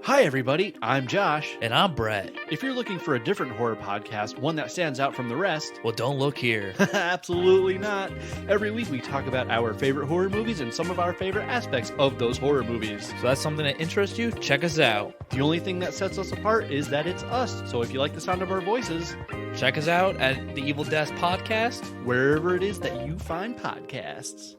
Hi, everybody. I'm Josh. And I'm Brett. If you're looking for a different horror podcast, one that stands out from the rest, Well, don't look here. absolutely not. Every week we talk about our favorite horror movies and some of our favorite aspects of those horror movies. So that's something that interests you? Check us out. The only thing that sets us apart is that it's us. So if you like the sound of our voices, Check us out at the Evil Desk Podcast. wherever it is that you find podcasts.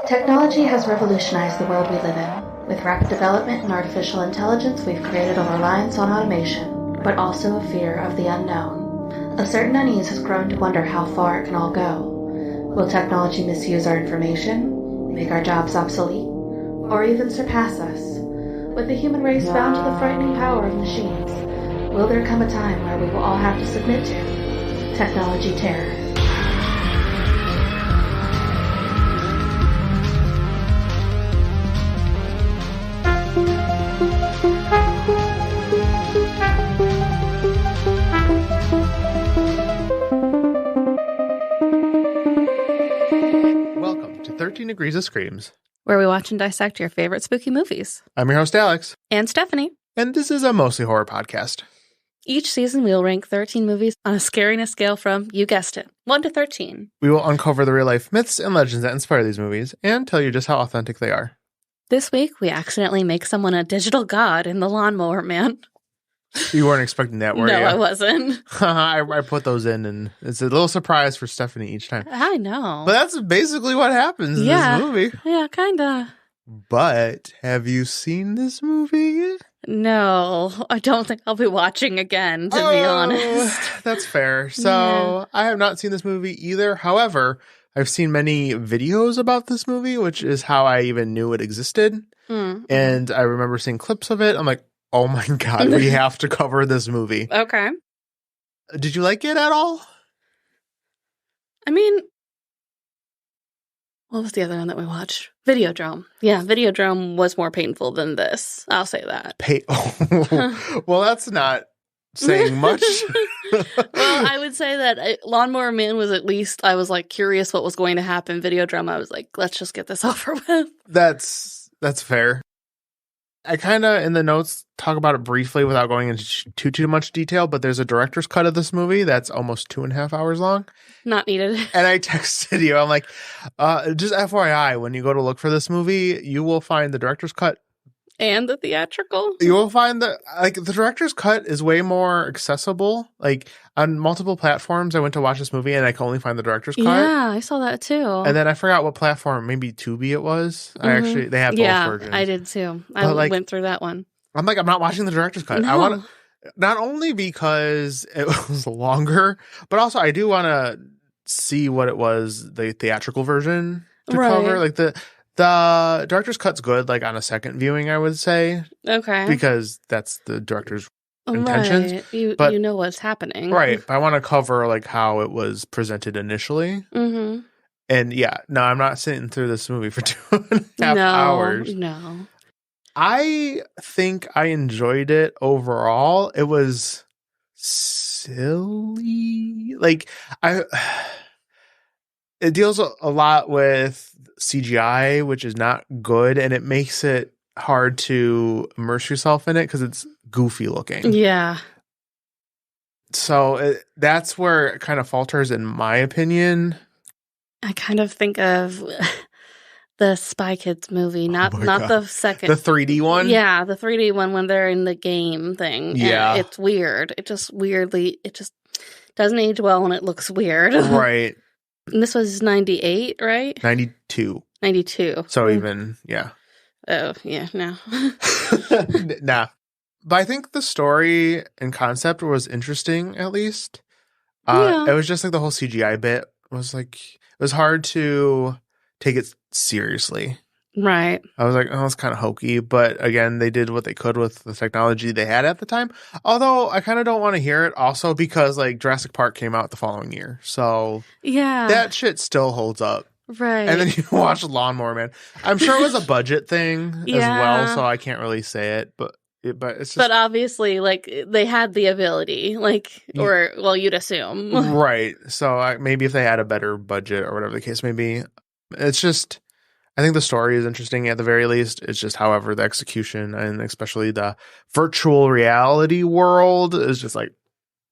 Technology has revolutionized the world we live in. With rapid development in artificial intelligence, we've created a reliance on automation, but also a fear of the unknown. A certain unease has grown to wonder how far it can all go. Will technology misuse our information, make our jobs obsolete, or even surpass us? With the human race bound to the frightening power of machines, will there come a time where we will all have to submit to technology terror? Welcome to 13 Degrees of Screams. where we watch and dissect your favorite spooky movies. I'm your host, Alex, And Stephanie. and this is a mostly horror podcast. Each season, we will rank 13 movies on a scariness scale from, you guessed it, 1 to 13. We will uncover the real-life myths and legends that inspire these movies and tell you just how authentic they are. This week, we accidentally make someone a digital god in The Lawnmower Man. You weren't expecting that, were No, you? I wasn't. I put those in, and it's a little surprise for Stephanie each time. I know. But that's basically what happens in Yeah. this movie. Yeah, kinda. But have you seen this movie? No, I don't think I'll be watching again, to be honest. That's fair. So Yeah. I have not seen this movie either. However, I've seen many videos about this movie, which is how I even knew it existed. Hmm. And I remember seeing clips of it. I'm like, oh my God, we have to cover this movie. Okay. Did you like it at all? I mean, what was the other one that we watched? Videodrome. Yeah, Videodrome was more painful than this. I'll say that. Well, that's not saying much. Well, I would say that Lawnmower Man was at least, I was like curious what was going to happen. Videodrome, I was like, let's just get this over with. That's fair. I kind of, in the notes, talk about it briefly without going into too much detail, but there's a director's cut of this movie that's almost 2.5 hours long. Not needed. And I texted you, I'm like, just FYI, when you go to look for this movie, you will find the director's cut. And the theatrical? You will find that, like, the director's cut is way more accessible. Like, on multiple platforms, I went to watch this movie and I can only find the director's cut. Yeah, I saw that too. And then I forgot what platform, maybe Tubi it was. They have both versions. I did too. But, I like, went through that one. I'm like, I'm not watching the director's cut. I No. want to, not only because it was longer, but also I do want to see what it was, the theatrical version to Right. cover. Like, the director's cut's good, like, on a second viewing, I would say, Okay. because that's the director's intentions. Right. You but- know what's happening. right. But I want to cover, like, how it was presented initially. Mm-hmm. And yeah, no, I'm not sitting through this movie for 2.5 hours. No. I think I enjoyed it overall. It was silly. Like, it deals a lot with CGI, which is not good, and it makes it hard to immerse yourself in it because it's goofy looking. Yeah. So that's where it kind of falters, in my opinion. I kind of think of the Spy Kids movie, not my not God. the second. The 3D one? Yeah, the 3D one when they're in the game thing. Yeah. And it's weird. It just doesn't age well and it looks weird. Right. And this was 98, right? 92. 92. So even, yeah. Oh, yeah, no. Nah. But I think the story and concept was interesting, at least. Yeah. It was just like the whole CGI bit was like, it was hard to take it seriously. Right. I was like, oh, it's kind of hokey. But again, they did what they could with the technology they had at the time. Although I kind of don't want to hear it also because, like, Jurassic Park came out the following year. So Yeah. that shit still holds up. right. And then you watch Lawnmower Man. I'm sure it was a budget thing as Yeah. well, so I can't really say it. But it's just But obviously, like, they had the ability, like, or, well, you'd assume. right. So maybe if they had a better budget or whatever the case may be, it's just, I think the story is interesting at the very least. It's just, however, the execution and especially the virtual reality world is just like,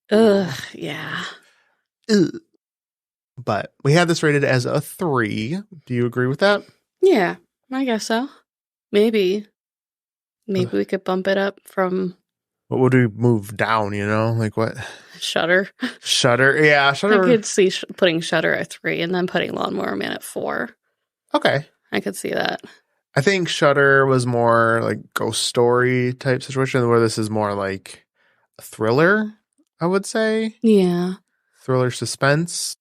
Ugh, yeah. ugh. But we had this rated as a 3. Do you agree with that? Yeah, I guess so. Maybe we could bump it up from What would we move down, Like what? Shudder. Shudder? Yeah, Shudder. I could see putting Shudder at 3 and then putting Lawnmower Man at 4. Okay. I could see that. I think Shudder was more like ghost story type situation, where this is more like a thriller, I would say. Yeah. Thriller suspense.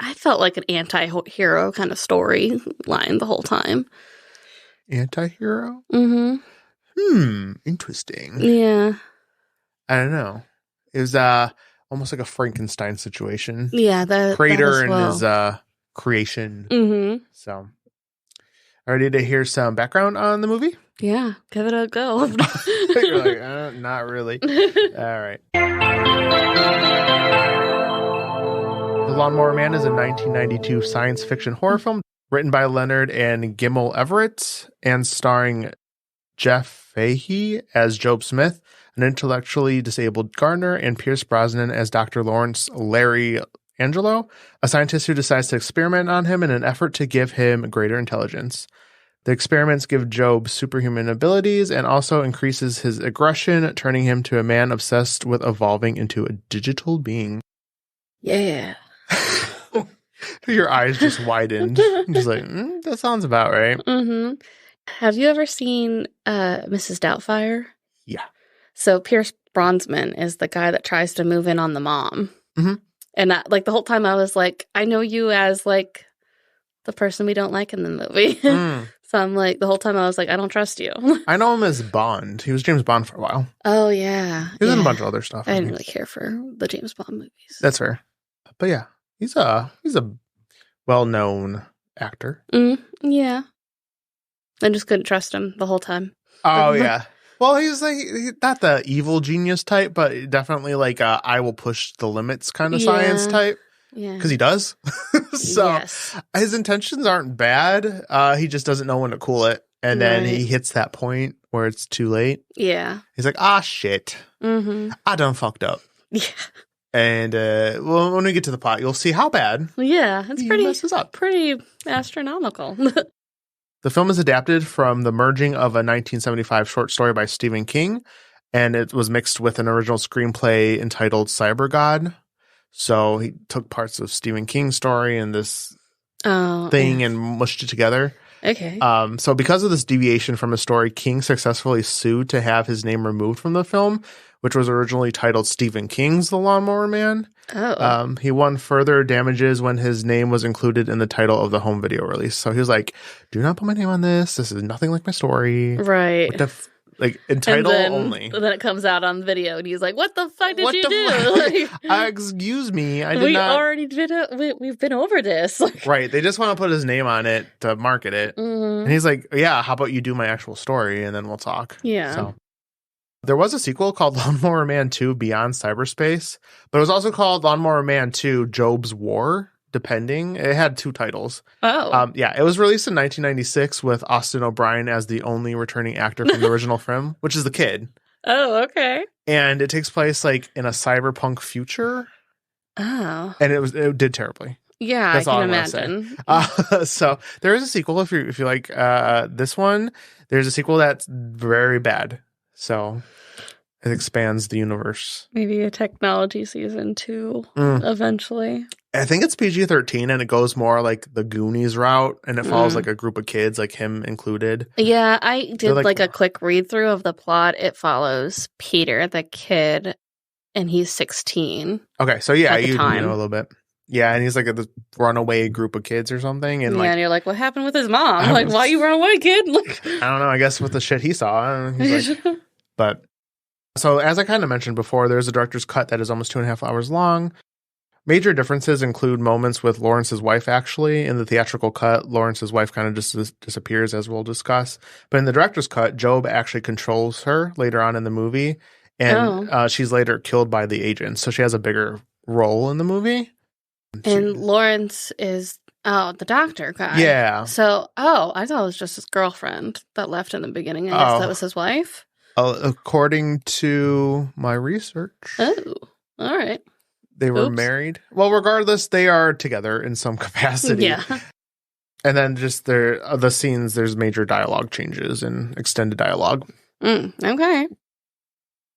I felt like an anti-hero kind of story line the whole time. Anti-hero? Mm-hmm. Interesting. Yeah. I don't know. It was almost like a Frankenstein situation. Yeah, Creator that as well. and his creation. Mm-hmm. So, ready to hear some background on the movie? Yeah, give it a go. You're like, not really. All right. The Lawnmower Man is a 1992 science fiction horror film written by Leonard and Gimel Everett and starring Jeff Fahey as Jobe Smith, an intellectually disabled gardener, and Pierce Brosnan as Dr. Lawrence Larry Angelo, a scientist who decides to experiment on him in an effort to give him greater intelligence. The experiments give Jobe superhuman abilities and also increases his aggression, turning him to a man obsessed with evolving into a digital being. Yeah. Your eyes just widened. Just like, that sounds about right. Mm-hmm. Have you ever seen Mrs. Doubtfire? Yeah. So Pierce Brosnan is the guy that tries to move in on the mom. Mm-hmm. And the whole time I was like, I know you as like the person we don't like in the movie. So I'm like, the whole time I was like, I don't trust you. I know him as Bond. He was James Bond for a while. Oh, yeah. He was in a bunch of other stuff. I didn't really care for the James Bond movies. That's fair. But yeah, he's a well-known actor. Yeah. I just couldn't trust him the whole time. Oh, yeah. Well, he's like not the evil genius type, but definitely like I will push the limits kind of science type. Yeah. Because he does. So yes. His intentions aren't bad. He just doesn't know when to cool it. And then he hits that point where it's too late. Yeah. He's like, shit. Mm-hmm. I done fucked up. Yeah. And well, when we get to the plot, you'll see how bad. Yeah. It's he pretty messes up. Pretty astronomical. The film is adapted from the merging of a 1975 short story by Stephen King, and it was mixed with an original screenplay entitled Cyber God. So he took parts of Stephen King's story and this thing and mushed it together. Okay. So because of this deviation from his story, King successfully sued to have his name removed from the film, which was originally titled Stephen King's The Lawnmower Man. Oh. He won further damages when his name was included in the title of the home video release. So he was like, do not put my name on this. This is nothing like my story. Right. Like, in title only. And then it comes out on video, and he's like, what the fuck did you do? Excuse me. Already did it. We've been over this. Right. They just want to put his name on it to market it. Mm-hmm. And he's like, yeah, how about you do my actual story, and then we'll talk. Yeah. So there was a sequel called Lawnmower Man 2 Beyond Cyberspace, but it was also called Lawnmower Man 2 Jobe's War, depending. It had 2 titles. Oh. Yeah, it was released in 1996 with Austin O'Brien as the only returning actor from the original film, which is the kid. Oh, okay. And it takes place like in a cyberpunk future. Oh. And it did terribly. Yeah, That's I all can I'm imagine. So there is a sequel if you like this one. There's a sequel that's very bad. So it expands the universe. Maybe a technology season 2 eventually. I think it's PG-13 and it goes more like the Goonies route and it follows like a group of kids, like him included. Yeah, I did like a quick read through of the plot. It follows Peter, the kid, and he's 16. Okay, so yeah, you time. know a little bit. Yeah, and he's like a runaway group of kids or something. And and you're like, what happened with his mom? Like, why you run away, kid? I don't know. I guess with the shit he saw. He's like, but so as I kind of mentioned before, there's a director's cut that is almost 2.5 hours long. Major differences include moments with Lawrence's wife, actually. In the theatrical cut, Lawrence's wife kind of just disappears, as we'll discuss. But in the director's cut, Jobe actually controls her later on in the movie. And she's later killed by the agents. So she has a bigger role in the movie. And Lawrence is Oh, the doctor guy. Yeah. So, I thought it was just his girlfriend that left in the beginning. I guess that was his wife. According to my research. Oh, all right. They were married. Well, regardless, they are together in some capacity. Yeah. And then just the scenes, there's major dialogue changes and extended dialogue. Okay.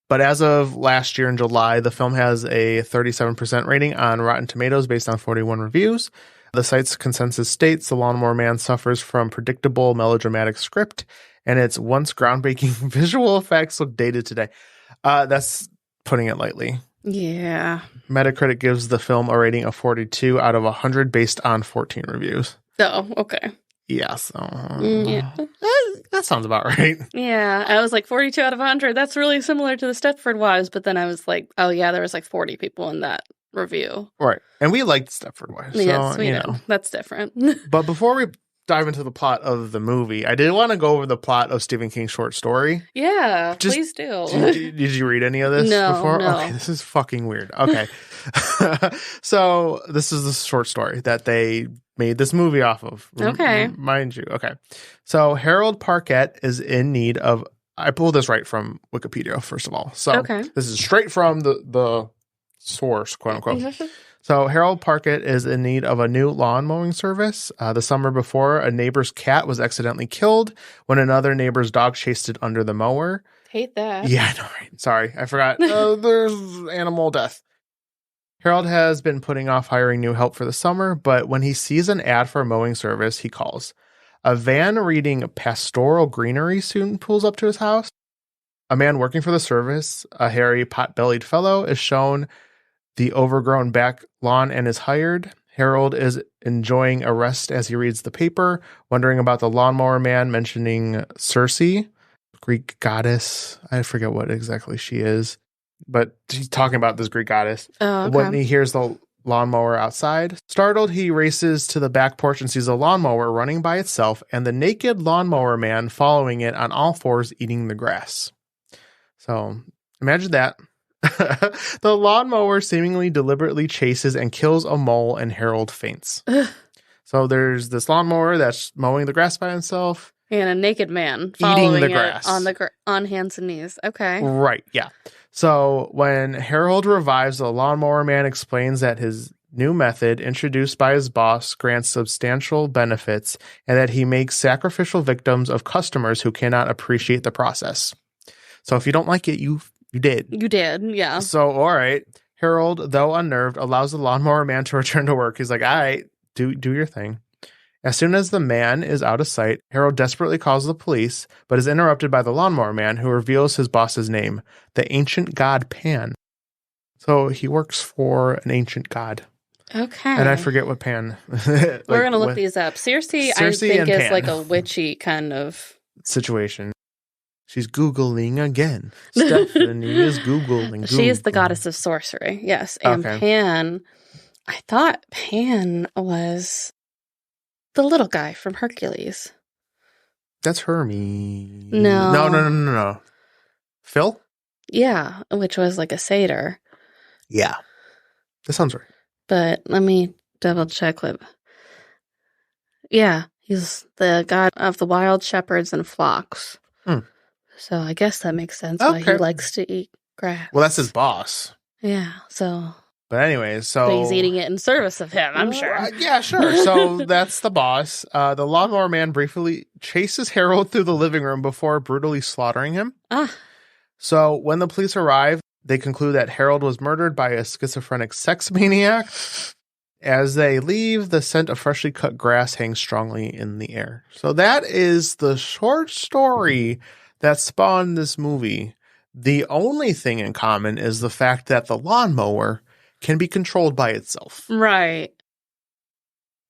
But as of last year in July, the film has a 37% rating on Rotten Tomatoes based on 41 reviews. The site's consensus states The Lawnmower Man suffers from predictable melodramatic script, and its once groundbreaking visual effects look dated today. That's putting it lightly. Yeah. Metacritic gives the film a rating of 42 out of 100 based on 14 reviews. Oh, okay. Yeah, so Yeah. that sounds about right. Yeah, I was like 42 out of 100. That's really similar to the Stepford Wives, but then I was like, oh yeah, there was like 40 people in that review. Right. And we liked Stepford Wives. So, Yes, we know. That's different. But before we dive into the plot of the movie, I did want to go over the plot of Stephen King's short story. Yeah, please do. Did you read any of this before? No. Okay, this is fucking weird. Okay. So this is the short story that they made this movie off of. Okay. Mind you. Okay. So Harold Parkett is in need of, I pulled this right from Wikipedia, first of all. So this is straight from the source, quote unquote. So Harold Parkett is in need of a new lawn mowing service. The summer before, a neighbor's cat was accidentally killed when another neighbor's dog chased it under the mower. Hate that. Yeah, I know, right? Sorry, I forgot. There's animal death. Harold has been putting off hiring new help for the summer, but when he sees an ad for a mowing service, he calls. A van reading Pastoral Greenery soon pulls up to his house. A man working for the service, a hairy, pot-bellied fellow, is shown the overgrown back lawn and is hired. Harold is enjoying a rest as he reads the paper, wondering about the Lawnmower Man, mentioning Circe, Greek goddess. I forget what exactly she is, but he's talking about this Greek goddess. Oh, okay. When he hears the lawnmower outside, startled, he races to the back porch and sees a lawnmower running by itself and the naked Lawnmower Man following it on all fours, eating the grass. So imagine that. The lawnmower seemingly deliberately chases and kills a mole, and Harold faints. So there's this lawnmower that's mowing the grass by himself. And a naked man eating the grass on hands and knees. Okay. Right, yeah. So when Harold revives, the Lawnmower Man explains that his new method, introduced by his boss, grants substantial benefits and that he makes sacrificial victims of customers who cannot appreciate the process. So if you don't like it, you did. You did, yeah. So, all right. Harold, though unnerved, allows the Lawnmower Man to return to work. He's like, all right, do your thing. As soon as the man is out of sight, Harold desperately calls the police, but is interrupted by the Lawnmower Man, who reveals his boss's name, the ancient god Pan. So he works for an ancient god. Okay. And I forget what Pan... We're going to look these up. Circe I think, is Pan. like a witchy kind of... situation. She's Googling again. Stephanie is Googling. She is the goddess of sorcery, yes. And Pan, I thought Pan was the little guy from Hercules. That's Hermes. No. Phil? Yeah, which was like a satyr. Yeah. That sounds right. But let me double check. Yeah, he's the god of the wild shepherds and flocks. So I guess that makes sense why he likes to eat grass. Well, that's his boss. Yeah, so... But anyways, so... But he's eating it in service of him, I'm sure. Yeah, sure. So that's the boss. The Lawnmower Man briefly chases Harold through the living room before brutally slaughtering him. So when the police arrive, they conclude that Harold was murdered by a schizophrenic sex maniac. As they leave, the scent of freshly cut grass hangs strongly in the air. So that is the short story that spawned this movie. The only thing in common is the fact that the lawnmower can be controlled by itself. Right.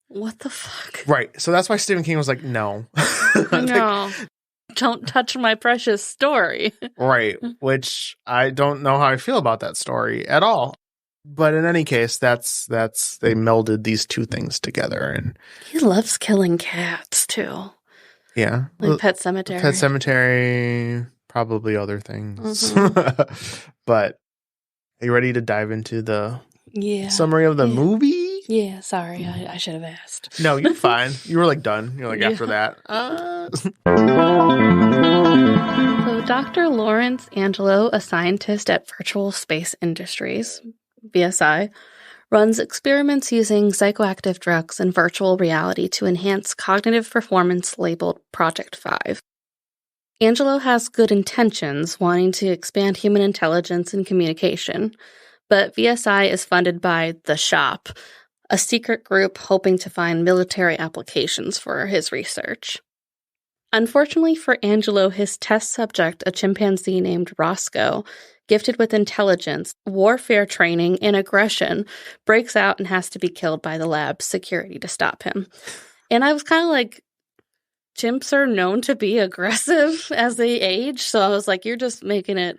What the fuck? Right. So that's why Stephen King was like, no. No. Don't touch my precious story. Right. Which I don't know how I feel about that story at all. But in any case, that's they melded these two things together. And he loves killing cats too. Yeah. Like Pet Sematary. Pet Sematary, probably other things. But are you ready to dive into the summary of the movie? Yeah, sorry. I should have asked. No, you're fine. You were like done. You're like Yeah. after that. So Dr. Lawrence Angelo, a scientist at Virtual Space Industries, VSI, runs experiments using psychoactive drugs and virtual reality to enhance cognitive performance labeled Project 5. Angelo has good intentions, wanting to expand human intelligence and communication, but VSI is funded by The Shop, a secret group hoping to find military applications for his research. Unfortunately for Angelo, his test subject, a chimpanzee named Roscoe, gifted with intelligence, warfare training, and aggression, breaks out and has to be killed by the lab's security to stop him. And I was kind of like, chimps are known to be aggressive as they age, so I was like, you're just making it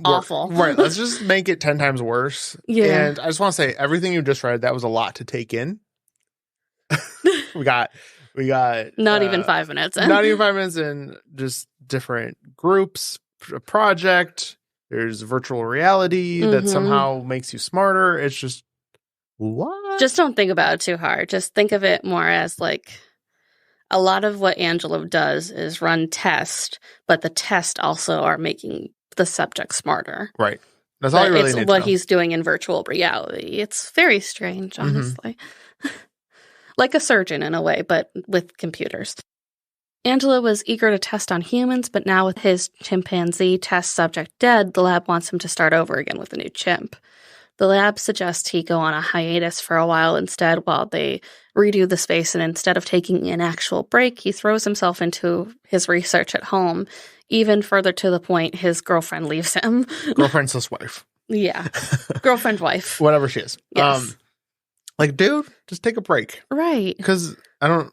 awful. Right, let's just make it 10 times worse. Yeah. And I just want to say, everything you just read, that was a lot to take in. We got Not even 5 minutes in. Not even 5 minutes in, just different groups, a project. There's virtual reality that somehow makes you smarter. It's just, what? Just don't think about it too hard. Just think of it more as like a lot of what Angelo does is run tests, but the tests also are making the subject smarter. Right. That's all you really need It's what to know. he's doing in virtual reality. It's very strange, honestly. Like a surgeon in a way, but with computers. Angelo was eager to test on humans, but now with his chimpanzee test subject dead, the lab wants him to start over again with a new chimp. The lab suggests he go on a hiatus for a while instead while they redo the space, and instead of taking an actual break, he throws himself into his research at home, even further to the point his girlfriend leaves him. Girlfriend's wife. Yeah. Girlfriend, wife. Whatever she is. Yes. Like, dude, just take a break. Right. Because I don't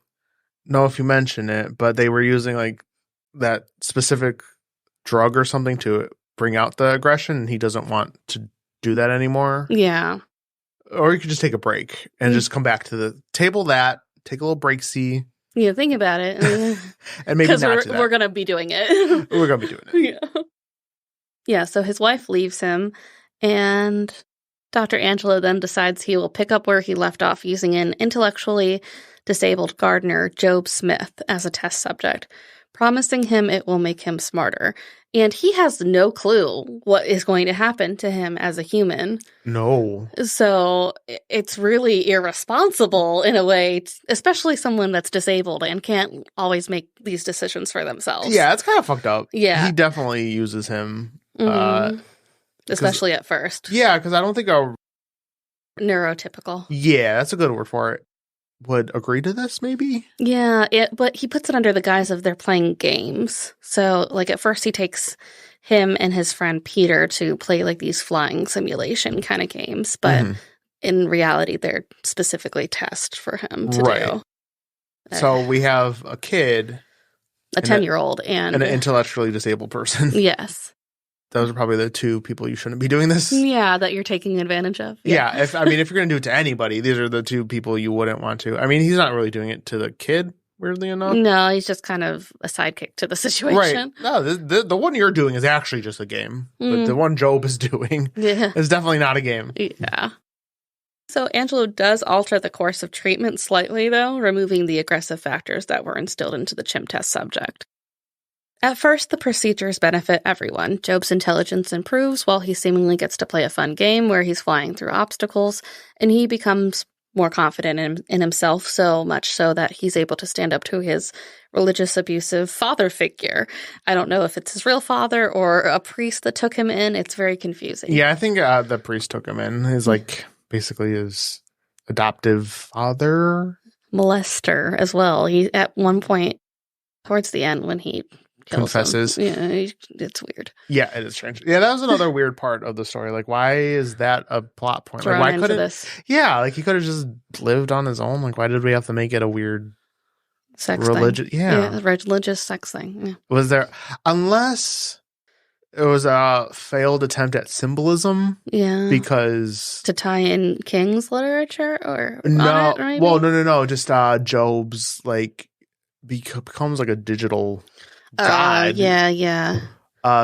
know if you mentioned it, but they were using like that specific drug or something to bring out the aggression, and he doesn't want to do that anymore. Yeah. Or you could just take a break and just come back to the table, take a little break, see. Yeah, think about it. And maybe Because not do that. we're going to be doing it. We're going to be doing it. Yeah. Yeah, so his wife leaves him, and Dr. Angelo then decides he will pick up where he left off using an intellectually disabled gardener, Jobe Smith, as a test subject, promising him it will make him smarter. And he has no clue what is going to happen to him as a human. No. So it's really irresponsible in a way, especially someone that's disabled and can't always make these decisions for themselves. Yeah, it's kind of fucked up. Yeah. He definitely uses him. Especially at first. Yeah, because I don't think Neurotypical. yeah, that's a good word for it. Would agree to this, maybe? Yeah, but he puts it under the guise of they're playing games. So, like, at first he takes him and his friend Peter to play, like, these flying simulation kind of games. But in reality, they're specifically tests for him to do. So we have a kid. A 10-year-old and an intellectually disabled person. Yes. Those are probably the two people you shouldn't be doing this. Yeah, that you're taking advantage of. Yeah, if you're going to do it to anybody, these are the two people you wouldn't want to. I mean, he's not really doing it to the kid, weirdly enough. No, he's just kind of a sidekick to the situation. Right. No, the one you're doing is actually just a game. But the one Jobe is doing is definitely not a game. Yeah. So Angelo does alter the course of treatment slightly, though, removing the aggressive factors that were instilled into the chimp test subject. At first, the procedures benefit everyone. Jobe's intelligence improves while he seemingly gets to play a fun game where he's flying through obstacles, and he becomes more confident in himself, so much so that he's able to stand up to his religious abusive father figure. I don't know if it's his real father or a priest that took him in. It's very confusing. Yeah, I think the priest took him in. He's like basically his adoptive father. Molester as well. He, at one point, towards the end when he confesses. Yeah, it's weird. Yeah, it is strange. Yeah, that was another weird part of the story. Like, why is that a plot point? Like, why couldn't this? Yeah, like he could have just lived on his own. Like, why did we have to make it a weird sex religious? Thing. Yeah, religious sex thing. Yeah. Was there, unless it was a failed attempt at symbolism? Yeah, because to tie in King's literature or no, maybe? Well, no, just Job's like becomes like a digital god. Yeah.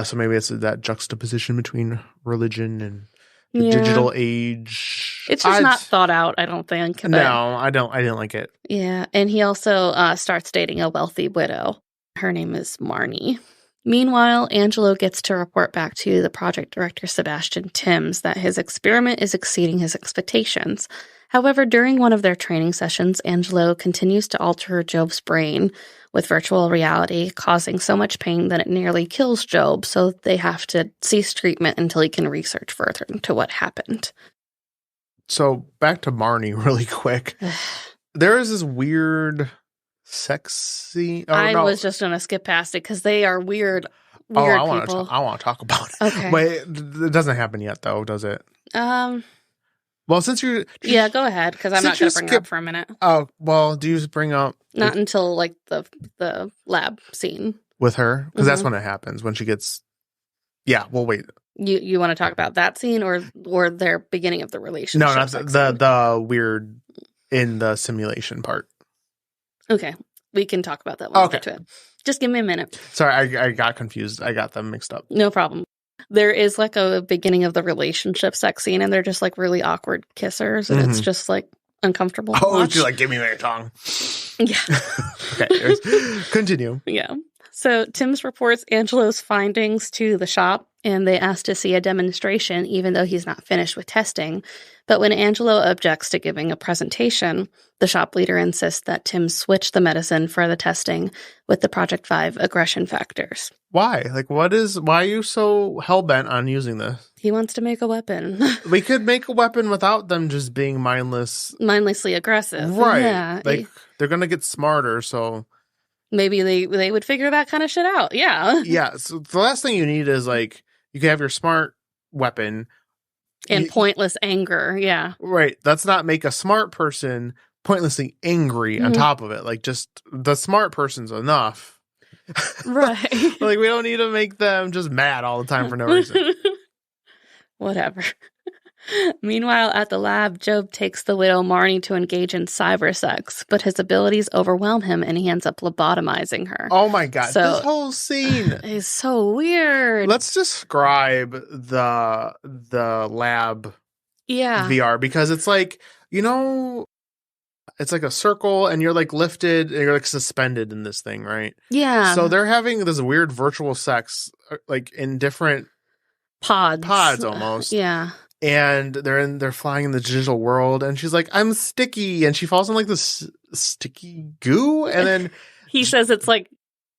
So maybe it's that juxtaposition between religion and Yeah. digital age. It's just not thought out, I don't think. But, no, I didn't like it. Yeah, and he also starts dating a wealthy widow. Her name is Marnie. Meanwhile, Angelo gets to report back to the project director, Sebastian Timms, that his experiment is exceeding his expectations. However, during one of their training sessions, Angelo continues to alter Jobe's brain with virtual reality, causing so much pain that it nearly kills Jobe, so they have to cease treatment until he can research further into what happened. So, back to Marnie really quick. There is this weird sex scene. I was just going to skip past it because they are weird people. I want to talk about it. Okay. But it doesn't happen yet, though, does it? Well, since you're... Yeah, go ahead, because I'm not going to bring it up for a minute. Oh, well, do you bring up... Not until, like, the lab scene. With her? Because that's when it happens, when she gets... Yeah, well, wait. You want to talk about that scene or their beginning of the relationship? No, not the weird in the simulation part. Okay, we can talk about that when we get to it. Just give me a minute. Sorry, I got confused. I got them mixed up. No problem. There is like a beginning of the relationship sex scene, and they're just like really awkward kissers, and it's just like uncomfortable. Oh, she's like, give me your tongue. Yeah. Okay, continue. Yeah. So Timms reports Angelo's findings to the shop, and they ask to see a demonstration, even though he's not finished with testing. But when Angelo objects to giving a presentation, the shop leader insists that Timms switch the medicine for the testing with the Project 5 aggression factors. Why? Like, why are you so hell-bent on using this? He wants to make a weapon. We could make a weapon without them just being mindlessly aggressive. Right. Yeah. Like, they're going to get smarter, so... Maybe they would figure that kind of shit out. Yeah. Yeah. So the last thing you need is, like, you can have your smart weapon... And pointless anger, yeah. Right. Let's not make a smart person pointlessly angry on top of it. Like, just the smart person's enough. Right. Like, we don't need to make them just mad all the time for no reason. Whatever. Meanwhile, at the lab, Jobe takes the widow Marnie to engage in cyber sex, but his abilities overwhelm him and he ends up lobotomizing her. Oh my god, so, this whole scene is so weird. Let's describe the lab VR, because it's like, it's like a circle and you're like lifted and you're like suspended in this thing, right? Yeah. So they're having this weird virtual sex like in different pods almost. Yeah. And they're flying in the digital world, and she's like, I'm sticky, and she falls in like this sticky goo, and then he says it's like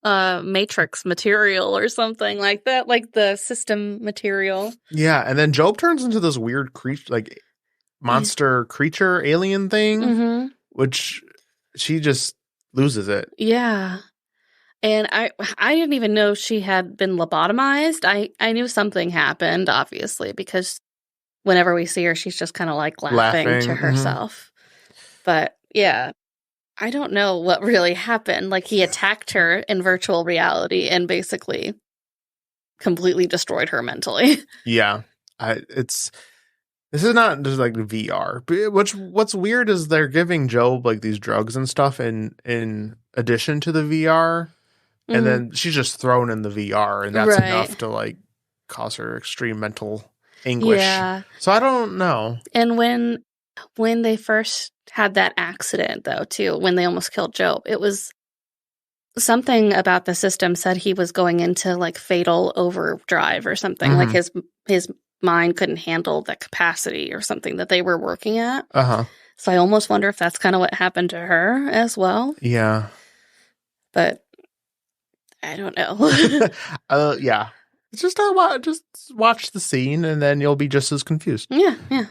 matrix material or something like that, like the system material. Yeah, and then Jobe turns into this weird creature, like monster creature alien thing, which she just loses it. Yeah. And I didn't even know she had been lobotomized. I knew something happened, obviously, because whenever we see her, she's just kind of like laughing to herself. But yeah, I don't know what really happened. Like, he attacked her in virtual reality and basically completely destroyed her mentally. Yeah. This is not just like VR. What's weird is they're giving Jobe like these drugs and stuff in addition to the VR. And then she's just thrown in the VR, and that's enough to like cause her extreme mental anguish. Yeah. So I don't know. And when they first had that accident, though, too, when they almost killed Jobe, it was something about the system said he was going into like fatal overdrive or something. Like his mind couldn't handle the capacity or something that they were working at. So I almost wonder if that's kind of what happened to her as well. Yeah. But I don't know. Yeah. Just watch the scene, and then you'll be just as confused. Yeah.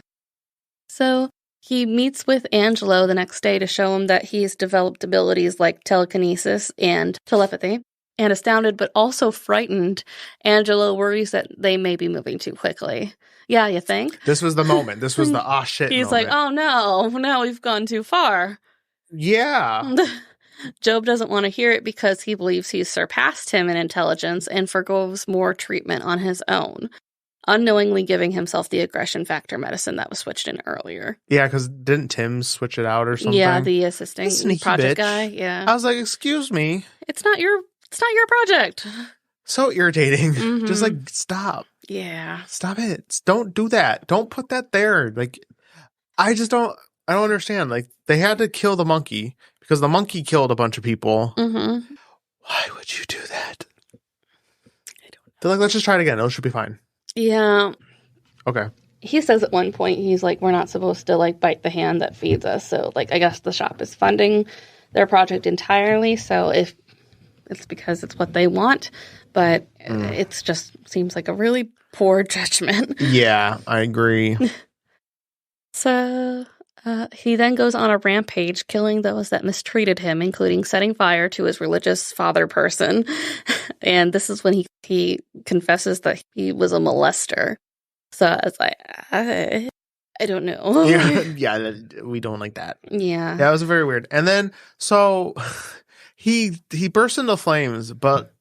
So he meets with Angelo the next day to show him that he's developed abilities like telekinesis and telepathy. And astounded, but also frightened, Angelo worries that they may be moving too quickly. Yeah, you think? This was the moment. This was the shit He's moment. like, oh no, we've gone too far. Yeah. Jobe doesn't want to hear it because he believes he's surpassed him in intelligence and forgoes more treatment on his own, unknowingly giving himself the aggression factor medicine that was switched in earlier. Yeah, because didn't Tim switch it out or something? Yeah, the assisting project bitch. guy. Yeah, I was like, excuse me, it's not your project. So irritating. Mhm. Just like, stop. Yeah. Stop it. Don't do that. Don't put that there. Like, I don't understand. Like, they had to kill the monkey because the monkey killed a bunch of people. Mm-hmm. Why would you do that? They're like, let's just try it again. It should be fine. Yeah. Okay. He says at one point, he's like, we're not supposed to like bite the hand that feeds us. So like, I guess the shop is funding their project entirely. So if it's because it's what they want, but it's just seems like a really poor judgment. Yeah, I agree. So he then goes on a rampage, killing those that mistreated him, including setting fire to his religious father person. And this is when he confesses that he was a molester. So I was like, I don't know. Yeah, we don't like that. Yeah. That was very weird. And then, so he bursts into flames, but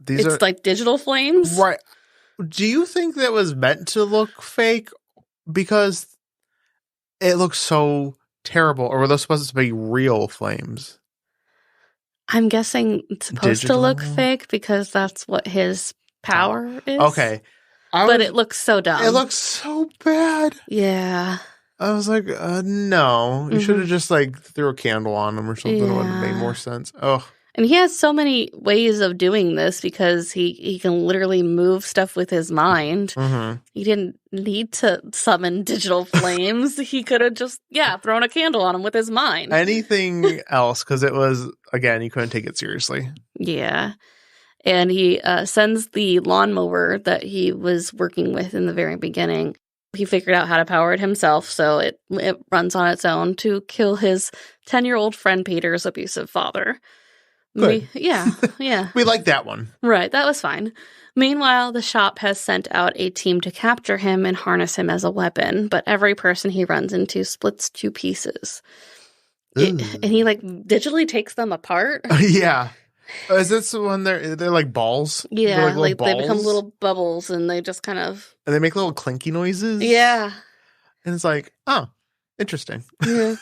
these It's like digital flames? Right. Do you think that was meant to look fake? Because it looks so terrible. Or were those supposed to be real flames? I'm guessing it's supposed Digital? to look fake because that's what his power is. Okay. But it looks so dumb. It looks so bad. Yeah. I was like, no. You should have just like threw a candle on him or something. It would have made more sense. Oh. And he has so many ways of doing this because he can literally move stuff with his mind. Mm-hmm. He didn't need to summon digital flames. He could have just, thrown a candle on him with his mind. Anything else, because it was, again, you couldn't take it seriously. Yeah. And he sends the lawnmower that he was working with in the very beginning. He figured out how to power it himself, so it runs on its own to kill his 10-year-old friend Peter's abusive father. Good. Yeah. We like that one. Right, that was fine. Meanwhile, the shop has sent out a team to capture him and harness him as a weapon, but every person he runs into splits to pieces. And he like digitally takes them apart. Yeah. Is this when they're like balls? Yeah, they're like they balls? become little bubbles and they just kind of... And they make little clinky noises? Yeah. And it's like, oh, interesting. Yeah.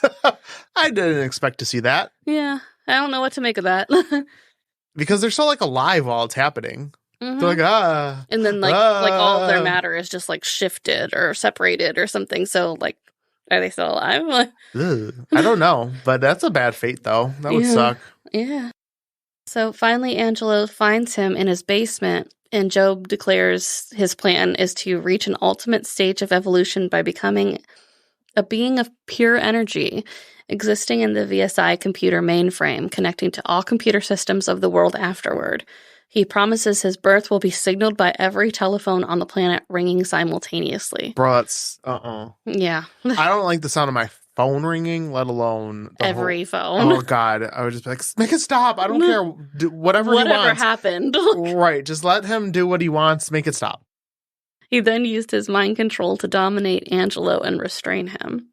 I didn't expect to see that. Yeah. I don't know what to make of that. Because they're so like alive while it's happening. Mm-hmm. They're like, and then like all of their matter is just like shifted or separated or something. So like, are they still alive? I don't know, but that's a bad fate though. That would suck. Yeah. So finally, Angelo finds him in his basement, and Jobe declares his plan is to reach an ultimate stage of evolution by becoming a being of pure energy, existing in the VSI computer mainframe, connecting to all computer systems of the world afterward. He promises his birth will be signaled by every telephone on the planet ringing simultaneously. Bro, that's Yeah. I don't like the sound of my phone ringing, let alone Every phone. Oh God, I would just be like, make it stop. I don't care. Do whatever he wants. Happened. Right, just let him do what he wants. Make it stop. He then used his mind control to dominate Angelo and restrain him.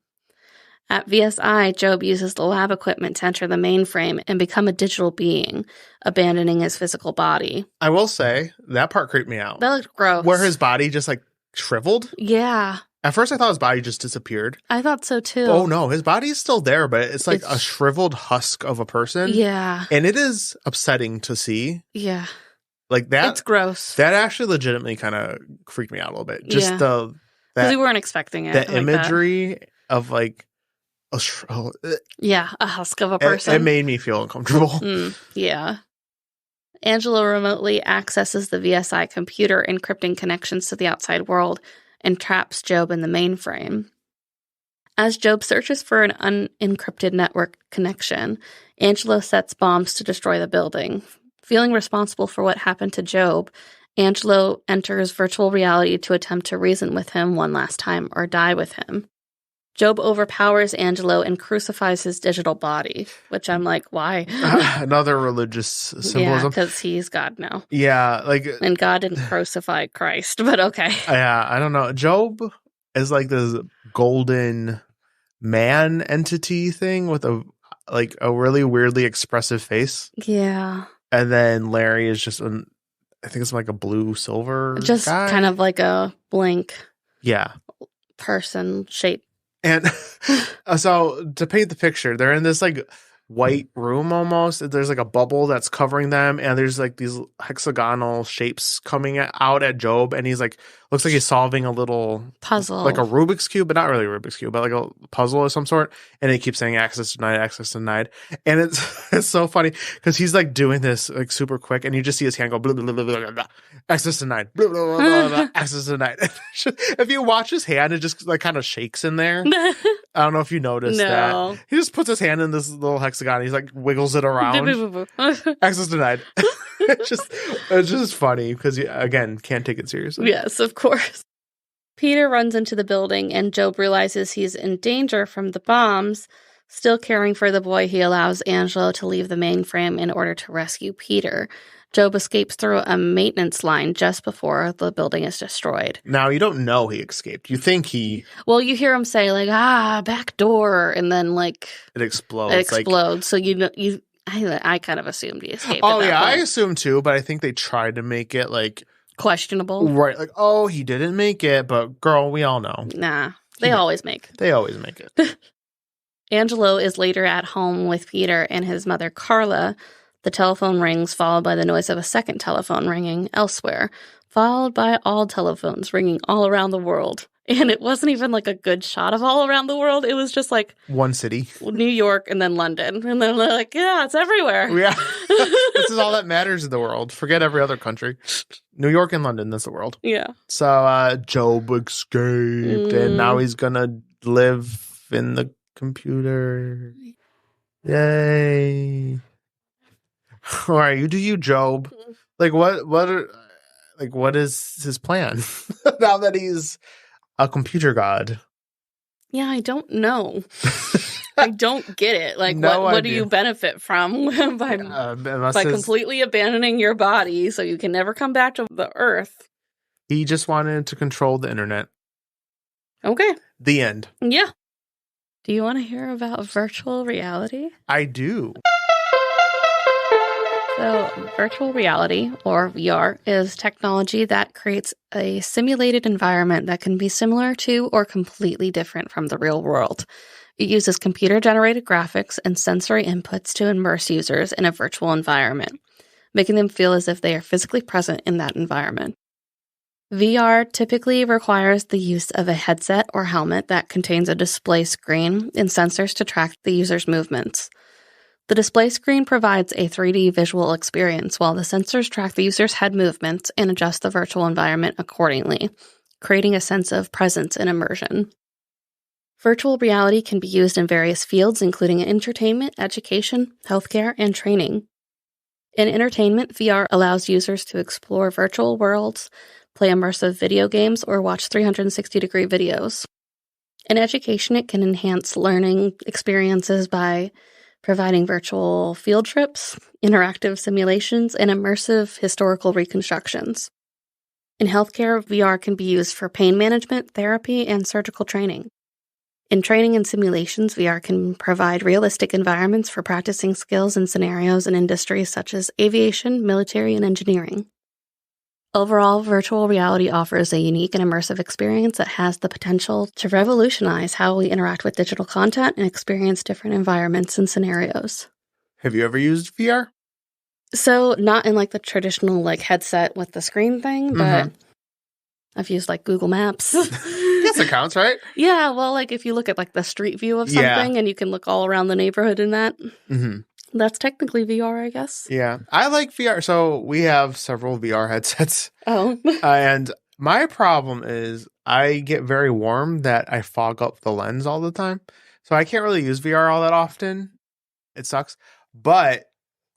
At VSI, Jobe uses the lab equipment to enter the mainframe and become a digital being, abandoning his physical body. I will say, that part creeped me out. That looked gross. Where his body just like shriveled. Yeah. At first I thought his body just disappeared. I thought so too. Oh no, his body is still there, but it's like a shriveled husk of a person. Yeah. And it is upsetting to see. Yeah. Like that. It's gross. That actually legitimately kind of freaked me out a little bit. Just because we weren't expecting it. The imagery of like a husk of a person. It made me feel uncomfortable. Yeah. Angelo remotely accesses the VSI computer, encrypting connections to the outside world, and traps Jobe in the mainframe. As Jobe searches for an unencrypted network connection, Angelo sets bombs to destroy the building. Feeling responsible for what happened to Jobe, Angelo enters virtual reality to attempt to reason with him one last time or die with him. Jobe overpowers Angelo and crucifies his digital body, which I'm like, why? Another religious symbolism. Yeah, because he's God now. Yeah, like... And God didn't crucify Christ, but okay. Yeah, I don't know. Jobe is like this golden man entity thing with a really weirdly expressive face. Yeah. And then Larry is just, I think it's like a blue silver just guy. Kind of like a blank person shape. And so to paint the picture, they're in this like white room almost. There's like a bubble that's covering them, and there's like these hexagonal shapes coming out at Jobe, and he's like, looks like he's solving a little Puzzle. like a Rubik's Cube, but not really a Rubik's Cube, but like a puzzle of some sort. And it keeps saying access denied. And it's so funny because he's like doing this like super quick, and you just see his hand go blah, blah, blah, blah, blah, blah, access denied, blah, blah, blah, blah, blah, access denied. If you watch his hand, it just like kind of shakes in there. I don't know if you noticed that. He just puts his hand in this little hexagon. He's like wiggles it around. Access denied. It's just funny because you, again, can't take it seriously. Yes, of course. Peter runs into the building and Jobe realizes he's in danger from the bombs. Still caring for the boy, he allows Angelo to leave the mainframe in order to rescue Peter. Jobe escapes through a maintenance line just before the building is destroyed. Now, you don't know he escaped. You think he... Well, you hear him say, like, back door, and then, like... It explodes. Like, so you know... I kind of assumed he escaped. Oh, yeah, I assumed too, but I think they tried to make it, like... questionable. Right, like, oh, he didn't make it, but girl, we all know. Nah, they always make it. Angelo is later at home with Peter and his mother, Carla. The telephone rings, followed by the noise of a second telephone ringing elsewhere, followed by all telephones ringing all around the world. And it wasn't even like a good shot of all around the world. It was just like... one city. New York and then London. And then they're like, yeah, it's everywhere. Yeah. This is all that matters in the world. Forget every other country. New York and London, that's the world. Yeah. So Jobe escaped, and now he's going to live in the computer. Yay. All right, you do you, Jobe. Like, what is his plan now that he's a computer god? Yeah, I don't know. I don't get it. Like, what do you benefit from by completely abandoning your body so you can never come back to the earth? He just wanted to control the internet. Okay. The end. Yeah. Do you want to hear about virtual reality? I do. So, virtual reality, or VR, is technology that creates a simulated environment that can be similar to or completely different from the real world. It uses computer-generated graphics and sensory inputs to immerse users in a virtual environment, making them feel as if they are physically present in that environment. VR typically requires the use of a headset or helmet that contains a display screen and sensors to track the user's movements. The display screen provides a 3D visual experience, while the sensors track the user's head movements and adjust the virtual environment accordingly, creating a sense of presence and immersion. Virtual reality can be used in various fields, including entertainment, education, healthcare, and training. In entertainment, VR allows users to explore virtual worlds, play immersive video games, or watch 360-degree videos. In education, it can enhance learning experiences by providing virtual field trips, interactive simulations, and immersive historical reconstructions. In healthcare, VR can be used for pain management, therapy, and surgical training. In training and simulations, VR can provide realistic environments for practicing skills and scenarios in industries such as aviation, military, and engineering. Overall, virtual reality offers a unique and immersive experience that has the potential to revolutionize how we interact with digital content and experience different environments and scenarios. Have you ever used VR? So, not in like the traditional like headset with the screen thing, but I've used like Google Maps. Yes, it counts, right? Yeah, well, like if you look at like the street view of something and you can look all around the neighborhood in that. Mm-hmm. That's technically VR, I guess. Yeah. I like VR. So we have several VR headsets. Oh. And my problem is I get very warm that I fog up the lens all the time. So I can't really use VR all that often. It sucks. But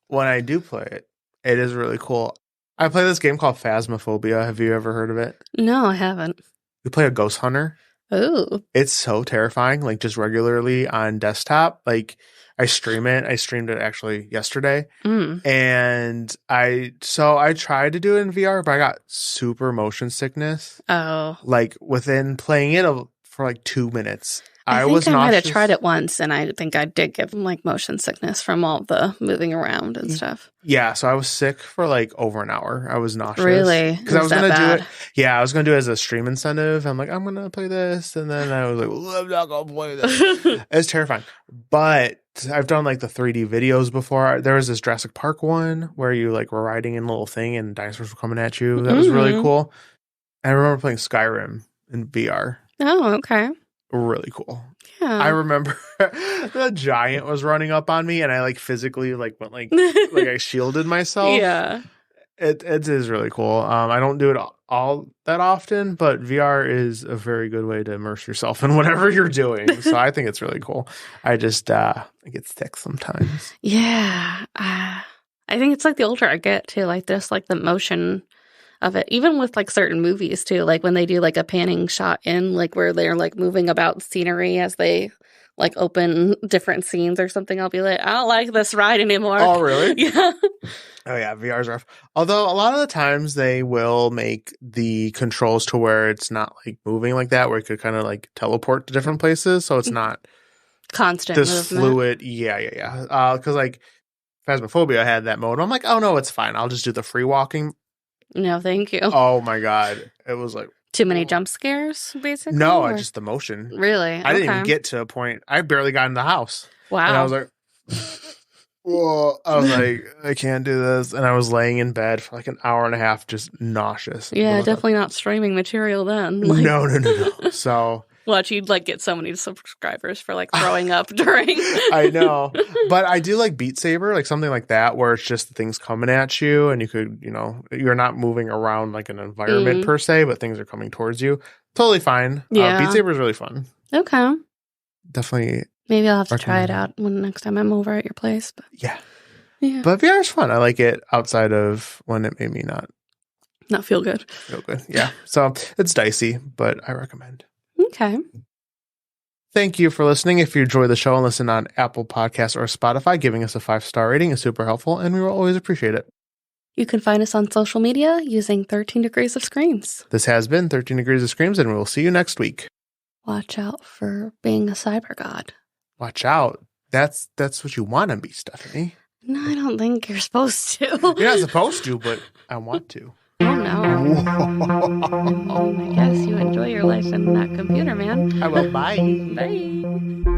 when I do play it, it is really cool. I play this game called Phasmophobia. Have you ever heard of it? No, I haven't. We play a ghost hunter. Ooh. It's so terrifying, like just regularly on desktop. Like I stream it. I streamed it actually yesterday. And I tried to do it in VR, but I got super motion sickness. Oh. Like within playing it for like 2 minutes. I was think I might nauseous. have tried it once, and I think I did get like motion sickness from all the moving around and stuff. Yeah, so I was sick for like over an hour. I was nauseous. Really? Because I was going to do it. Yeah, I was going to do it as a stream incentive. I'm like, I'm going to play this. And then I was like, well, I'm not going to play this. It's terrifying. But I've done like the 3D videos before. There was this Jurassic Park one where you like were riding in a little thing and dinosaurs were coming at you. That was really cool. I remember playing Skyrim in VR. Oh, okay. Really cool. Yeah. I remember the giant was running up on me and I like physically like went like I shielded myself. Yeah. It is really cool. I don't do it all that often, but VR is a very good way to immerse yourself in whatever you're doing. So I think it's really cool. I just I get sick sometimes. Yeah. I think it's like the older I get too, like just like the motion of it, even with like certain movies too, like when they do like a panning shot in, like where they're like moving about scenery as they like open different scenes or something, I'll be like, I don't like this ride anymore. Oh, really? Yeah. Oh, yeah. VR's rough. Although a lot of the times they will make the controls to where it's not like moving like that, where you could kind of like teleport to different places. So it's not Constant this movement. fluid. Yeah. Because like Phasmophobia had that mode. I'm like, oh, no, it's fine. I'll just do the free walking. No, thank you. Oh, my God. It was like. Too many jump scares, basically? No, or? just the motion. Really? I didn't even get to a point. I barely got in the house. Wow. And I was like, whoa. I was like, I can't do this. And I was laying in bed for like an hour and a half, just nauseous. Yeah, definitely not streaming material then. Like, No. So. Watch, you'd like get so many subscribers for like throwing up during. I know. But I do like Beat Saber, like something like that, where it's just things coming at you and you could, you're not moving around like an environment per se, but things are coming towards you. Totally fine. Yeah. Beat Saber is really fun. Okay. Definitely. Maybe I'll have to try it out when next time I'm over at your place. But yeah. Yeah. But VR is fun. I like it outside of when it made me not feel good. Yeah. So it's dicey, but I recommend. Okay. Thank you for listening. If you enjoy the show and listen on Apple Podcasts or Spotify, giving us a 5-star rating is super helpful, and we will always appreciate it. You can find us on social media using 13 Degrees of Screams. This has been 13 Degrees of Screams, and we will see you next week. Watch out for being a cyber god. Watch out. That's what you want to be, Stephanie. No, I don't think you're supposed to. You're not supposed to, but I want to. Oh, no. I guess you enjoy your life in that computer, man. I will. Bye. Bye.